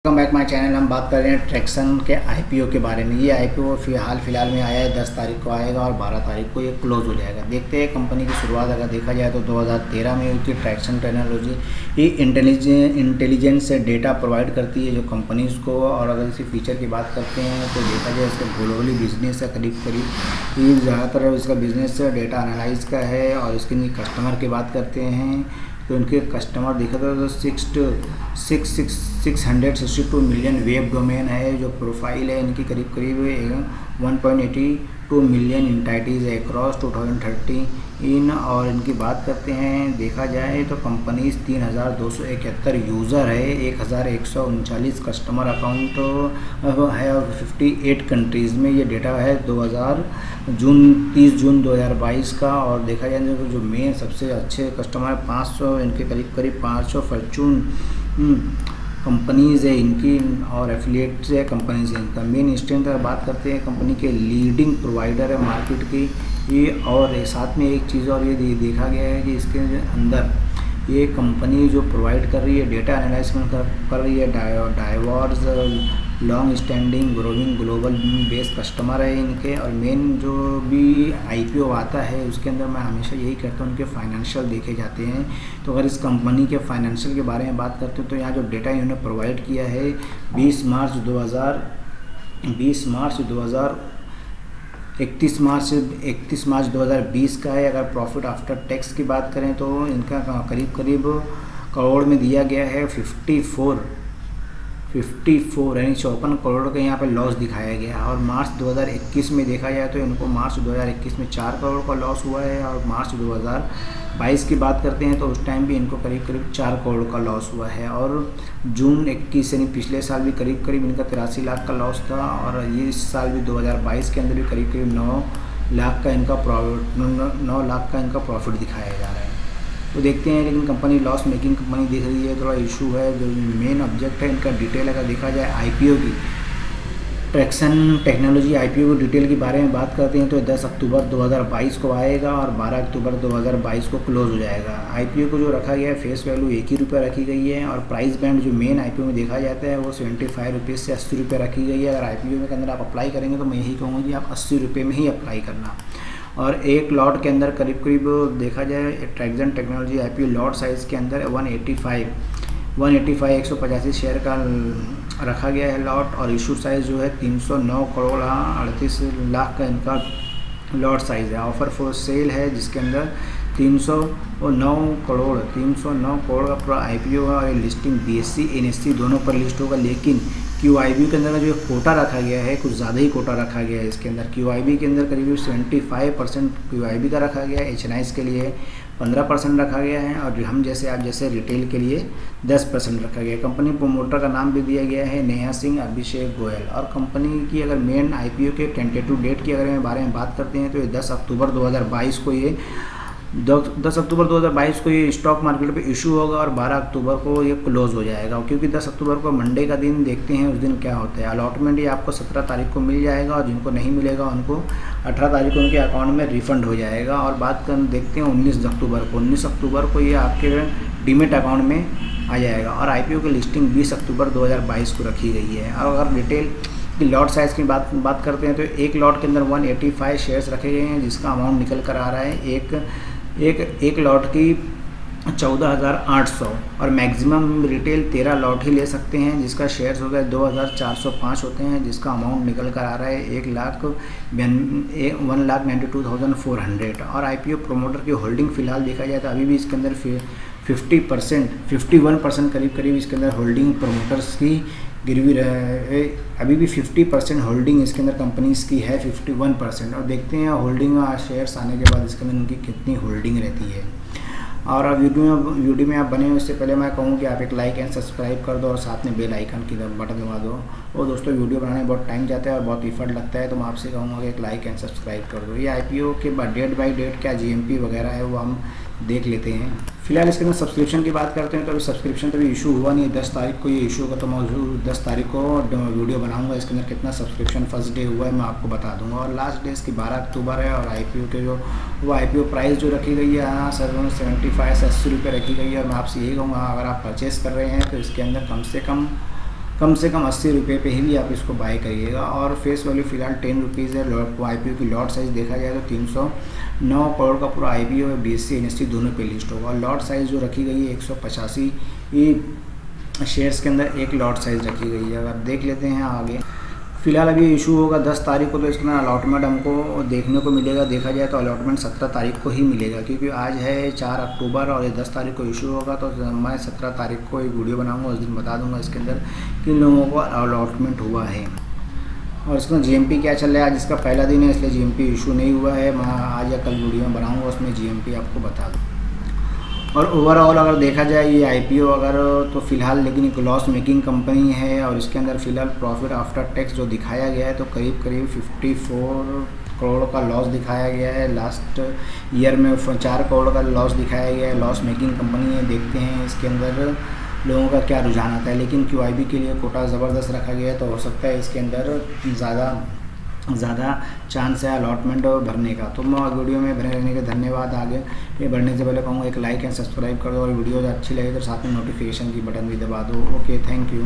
Welcome back my channel. हम बात कर रहे हैं ट्रैक्सन के आईपीओ के बारे में। ये आईपीओ फिलहाल में आया है, 10 तारीख को आएगा और 12 तारीख को ये क्लोज हो जाएगा। देखते हैं कंपनी की शुरुआत अगर देखा जाए तो 2013 में हुई थी। ट्रैक्सन टेक्नोलॉजी ये इंटेलिजेंस से डेटा प्रोवाइड करती है जो कंपनीज़ को। और अगर इसी फीचर की बात करते हैं तो देखा जाए इसका ग्लोबली बिजनेस है, करीब ज़्यादातर इसका बिजनेस डेटा एनालाइज का है। और इसके कस्टमर की बात करते हैं तो उनके कस्टमर देखा तो 662 मिलियन वेब डोमेन है। जो प्रोफाइल है इनकी करीब 1.82 मिलियन इंटाइटीज़ है अक्रॉस 2013। और इनकी बात करते हैं देखा जाए तो कंपनीज 3271 यूज़र है, 1139 कस्टमर अकाउंट है और 58 कंट्रीज़ में ये डेटा है 30 जून 2022 का। और देखा जाए तो जो मेन सबसे अच्छे कस्टमर 500 इनके करीब 500 फॉर्चून कंपनीज़ है इनकी और एफिलिएट्स है कंपनीज है इनका। मेन स्ट्रेंथ अगर बात करते हैं कंपनी के लीडिंग प्रोवाइडर है मार्केट की ये। और साथ में एक चीज़ और ये देखा गया है कि इसके अंदर ये कंपनी जो प्रोवाइड कर रही है डेटा एनालिसिस कर रही है diverse long standing growing global based customer है इनके। और मेन जो भी आईपीओ आता है उसके अंदर मैं हमेशा यही कहता हूँ उनके फाइनेंशियल देखे जाते हैं। तो अगर इस कंपनी के फाइनेंशियल के बारे में बात करते हैं तो यहाँ जो डेटा इन्होंने प्रोवाइड किया है 31 मार्च 2020 का है। अगर प्रॉफिट आफ्टर टैक्स की बात करें तो इनका करीब करोड़ में दिया गया है 54 यानी 54 करोड़ का यहाँ पे लॉस दिखाया गया है। और मार्च 2021 में देखा जाए तो इनको मार्च 2021 में 4 करोड़ का लॉस हुआ है। और मार्च 2022 की बात करते हैं तो उस टाइम भी इनको करीब 4 करोड़ का लॉस हुआ है। और जून 21 यानी पिछले साल भी करीब इनका 83 लाख का लॉस था। और ये इस साल भी 2022 के अंदर भी करीब 9 लाख का इनका प्रॉफिट दिखाया जा रहा है। तो देखते हैं, लेकिन कंपनी लॉस मेकिंग कंपनी दिख रही है, थोड़ा इशू है। जो मेन ऑब्जेक्ट है इनका डिटेल अगर देखा जाए आईपीओ की, ट्रैक्सन टेक्नोलॉजी आईपीओ की डिटेल के बारे में बात करते हैं तो 10 अक्टूबर 2022 को आएगा और 12 अक्टूबर 2022 को क्लोज हो जाएगा। आईपीओ को जो रखा गया है फेस वैल्यू ₹1 रखी गई है। और प्राइस बैंड जो मेन आईपीओ में देखा जाता है वो 75 रुपीज़ से 80 रुपये रखी गई है। अगर आईपीओ में के अंदर आप अप्लाई करेंगे तो मैं यही कहूँगा कि आप 80 रुपये में ही अप्लाई करना। और एक लॉट के अंदर करीब देखा जाए Turkson technology IPO lot size के अंदर 185 185 शेयर का रखा गया है लॉट। और इशू साइज़ जो है 309 करोड़ 38 लाख का इनका लॉट साइज़ है। ऑफर फॉर सेल है जिसके अंदर 309 करोड़ का पूरा आईपीओ है। और ये लिस्टिंग बीएससी एनएससी दोनों पर लिस्ट होगा। लेकिन क्यूआईबी के अंदर जो कोटा रखा गया है कुछ ज़्यादा ही कोटा रखा गया है इसके अंदर। क्यूआईबी के अंदर करीब 75% क्यूआईबी का रखा गया है। एचएनआईज़ के लिए 15% रखा गया है। और हम आप जैसे रिटेल के लिए 10% रखा गया है। कंपनी प्रोमोटर का नाम भी दिया गया है नेहा सिंह अभिषेक गोयल। और कंपनी की अगर मेन आईपीओ के टेंटेटिव डेट की अगर बारे में बात करते हैं तो ये 10 अक्टूबर 2022 को ये 10 अक्टूबर 2022 को ये स्टॉक मार्केट पे इशू होगा और 12 अक्टूबर को ये क्लोज हो जाएगा। क्योंकि 10 अक्टूबर को मंडे का दिन देखते हैं उस दिन क्या होता है। अलॉटमेंट ये आपको 17 तारीख को मिल जाएगा और जिनको नहीं मिलेगा उनको 18 तारीख को उनके अकाउंट में रिफ़ंड हो जाएगा। और बात कर देखते हैं 19 अक्टूबर को ये आपके डीमेट अकाउंट में आ जाएगा। और आईपीओ की लिस्टिंग 20 अक्टूबर 2022 को रखी गई है। और अगर डिटेल की लॉट साइज़ की बात करते हैं तो एक लॉट के अंदर 185 शेयर्स रखे गए हैं जिसका अमाउंट निकल कर आ रहा है एक लॉट की 14,800। और मैक्सिमम रिटेल 13 लॉट ही ले सकते हैं जिसका शेयर्स हो गया 2,405 होते हैं जिसका अमाउंट निकल कर आ रहा है 1,92,400। और आईपीओ प्रोमोटर की होल्डिंग फिलहाल देखा जाए तो अभी भी इसके अंदर 51% करीब इसके अंदर होल्डिंग प्रोमोटर्स की गिरवी रहे। अभी भी 50% होल्डिंग इसके अंदर कंपनीज की है 51%। और देखते हैं होल्डिंग शेयर्स आने के बाद इसके अंदर उनकी कितनी होल्डिंग रहती है। और अब वीडियो में आप बने हो इससे पहले मैं कहूँ कि आप एक लाइक एंड सब्सक्राइब कर दो और साथ में बेल आइकन की बटन दबा दो। और दोस्तों वीडियो बनाने में बहुत टाइम जाता है और बहुत इफर्ट लगता है तो मैं आपसे कहूँगा कि एक लाइक एंड सब्सक्राइब कर दो। ये आईपीओ के बाद डेट बाय डेट क्या जीएमपी वगैरह है वो हम देख लेते हैं। फिलहाल इसके अंदर सब्सक्रिप्शन की बात करते हैं तो अभी सब्सक्रिप्शन तो अभी इशू हुआ नहीं है। 10 तारीख को ये इशू होगा तो मैं 10 तारीख को वीडियो बनाऊंगा इसके अंदर कितना सब्सक्रिप्शन फर्स्ट डे हुआ है मैं आपको बता दूंगा। और लास्ट डे इसकी 12 अक्टूबर है। और आईपीओ के जो वो आईपीओ प्राइस जो रखी गई है यहाँ सर 75 से 80 रुपये रखी गई है। और मैं आपसे यही कहूँगा अगर आप परचेस कर रहे हैं तो इसके अंदर कम से कम कम से कम 80 रुपये पे ही भी आप इसको बाय करिएगा। और फेस वैल्यू फिलहाल 10 रुपीज़ है। IPO की लॉट साइज़ देखा जाए तो 309 करोड़ का पूरा IPO है, BSE NSE दोनों पे लिस्ट होगा। और लॉट साइज़ जो रखी गई है 185 शेयर्स के अंदर एक लॉट साइज़ रखी गई है। अगर देख लेते हैं आगे, फिलहाल अभी इशू होगा 10 तारीख को, तो इसके अंदर अलॉटमेंट हमको देखने को मिलेगा। देखा जाए तो अलॉटमेंट 17 तारीख को ही मिलेगा, क्योंकि आज है 4 अक्टूबर और ये 10 तारीख को इशू होगा। तो मैं 17 तारीख को एक वीडियो बनाऊंगा, उस दिन बता दूंगा इसके अंदर किन लोगों को अलॉटमेंट हुआ है। और इसमें GMP क्या चल रहा है, आज इसका पहला दिन है इसलिए GMP इशू नहीं हुआ है। मैं आज या कल वीडियो में बनाऊँगा, उसमें GMP आपको बता दूँ। और ओवरऑल अगर देखा जाए ये IPO अगर तो फ़िलहाल लेकिन एक लॉस मेकिंग कंपनी है। और इसके अंदर फ़िलहाल प्रॉफिट आफ्टर टैक्स जो दिखाया गया है तो करीब 54 करोड़ का लॉस दिखाया गया है। लास्ट ईयर में 4 करोड़ का लॉस दिखाया गया है। लॉस मेकिंग कंपनी है। देखते हैं इसके अंदर लोगों का क्या रुझान आता है। लेकिन QIB के लिए कोटा ज़बरदस्त रखा गया है, तो हो सकता है इसके अंदर ज़्यादा चांस है अलॉटमेंट भरने का। तो मैं वीडियो में बने रहने के धन्यवाद। आगे ये बढ़ने से पहले कहूँगा एक लाइक एंड सब्सक्राइब कर दो, और वीडियो अच्छी लगे तो साथ में नोटिफिकेशन की बटन भी दबा दो। Okay, thank you.